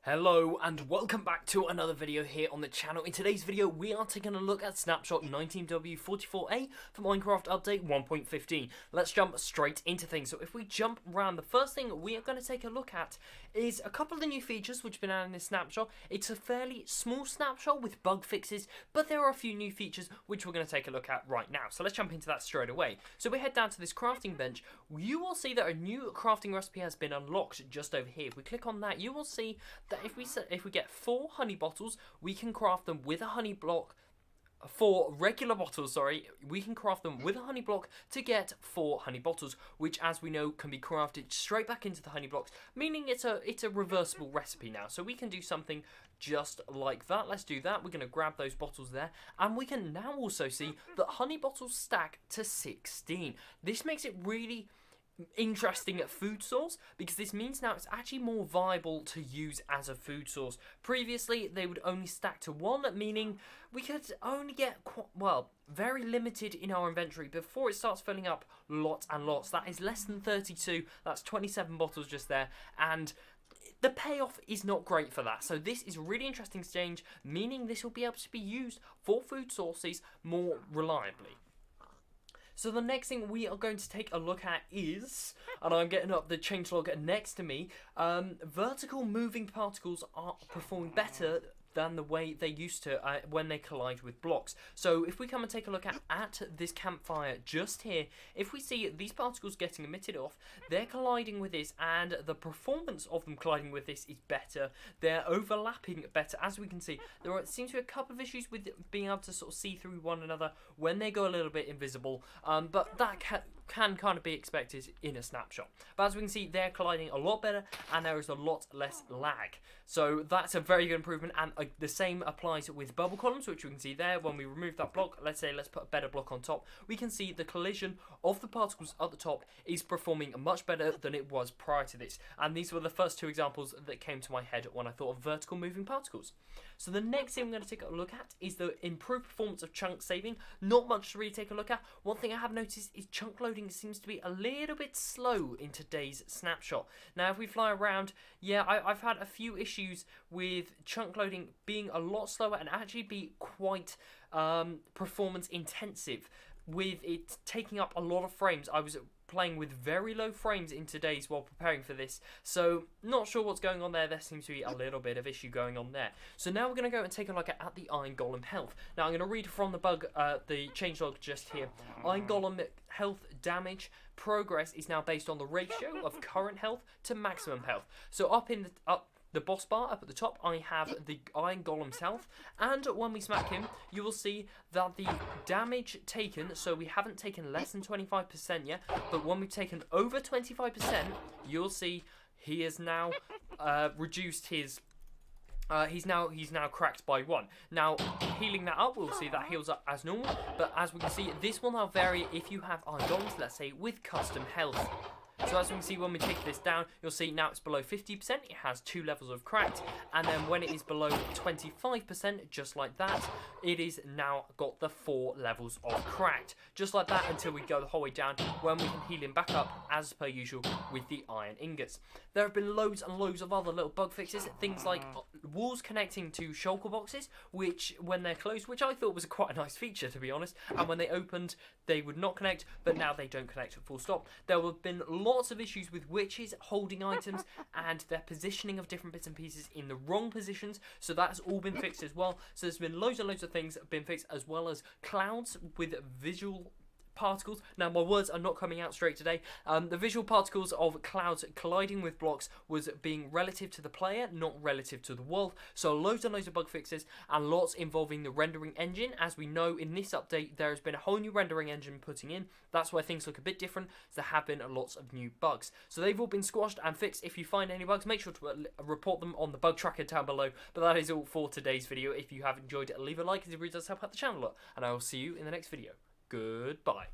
Hello and welcome back to another video here on the channel. In today's video we are taking a look at Snapshot 19W44A for Minecraft Update 1.15. Let's jump straight into things. So if we jump around, the first thing we are going to take a look at is a couple of the new features which have been added in this snapshot. It's a fairly small snapshot with bug fixes, but there are a few new features which we're going to take a look at right now. So let's jump into that straight away. So we head down to this crafting bench. You will see that a new crafting recipe has been unlocked just over here. If we click on that, you will see that if we get 4 honey bottles, we can craft them with a honey block. 4 regular bottles, we can craft them with a honey block to get 4 honey bottles, which, as we know, can be crafted straight back into the honey blocks, meaning it's a reversible recipe now. So we can do something just like that. Let's do that. We're going to grab those bottles there, and we can now also see that honey bottles stack to 16. This makes it really interesting at food source, because this means now it's actually more viable to use as a food source. Previously they would only stack to 1, meaning we could only get very limited in our inventory before it starts filling up lots and lots. That is less than 32, that's 27 bottles just there, and the payoff is not great for that. So this is a really interesting change, meaning this will be able to be used for food sources more reliably. So the next thing we are going to take a look at is, and I'm getting up the changelog next to me, vertical moving particles are performing better than the way they used to when they collide with blocks. So if we come and take a look at this campfire just here, if we see these particles getting emitted off, they're colliding with this, and the performance of them colliding with this is better. They're overlapping better. As we can see, there seems to be a couple of issues with being able to sort of see through one another when they go a little bit invisible, but that can kind of be expected in a snapshot. But as we can see, they're colliding a lot better, and there is a lot less lag. So that's a very good improvement, and the same applies with bubble columns, which we can see there. When we remove that block, let's put a better block on top, we can see the collision of the particles at the top is performing much better than it was prior to this. And these were the first 2 examples that came to my head when I thought of vertical moving particles. So the next thing I'm going to take a look at is the improved performance of chunk saving. Not much to really take a look at. One thing I have noticed is chunk loading seems to be a little bit slow in today's snapshot. Now if we fly around, yeah, I've had a few issues with chunk loading being a lot slower and actually be quite performance intensive, with it taking up a lot of frames. I was playing with very low frames in today's while preparing for this, so not sure what's going on there. There seems to be a little bit of issue going on there. So now we're going to go and take a look at the Iron Golem health. Now I'm going to read from the the changelog just here. Iron Golem health damage progress is now based on the ratio of current health to maximum health. So up the boss bar up at the top, I have the Iron Golem's health, and when we smack him, you will see that the damage taken, so we haven't taken less than 25% yet, but when we've taken over 25%, you'll see he has now reduced his he's now cracked by 1. Now, healing that up, we'll see that heals up as normal, but as we can see, this will now vary if you have Iron Golems, let's say, with custom health. So as we can see, when we take this down, you'll see now it's below 50%, it has 2 levels of cracked, and then when it is below 25%, just like that, it is now got the 4 levels of cracked. Just like that until we go the whole way down, when we can heal him back up, as per usual, with the iron ingots. There have been loads and loads of other little bug fixes, things like walls connecting to shulker boxes, which, when they're closed, which I thought was quite a nice feature, to be honest, and when they opened, they would not connect, but now they don't connect full stop. There have been lots of issues with witches holding items and their positioning of different bits and pieces in the wrong positions, so that's all been fixed as well. So there's been loads and loads of things that have been fixed, as well as clouds with visual particles. Now my words are not coming out straight today. The visual particles of clouds colliding with blocks was being relative to the player, not relative to the world. So loads and loads of bug fixes, and lots involving the rendering engine. As we know, in this update there has been a whole new rendering engine putting in. That's why things look a bit different. There have been lots of new bugs, so they've all been squashed and fixed. If you find any bugs, make sure to report them on the bug tracker down below. But that is all for today's video. If you have enjoyed it, leave a like, as it really does help out the channel a lot, and I will see you in the next video. Goodbye.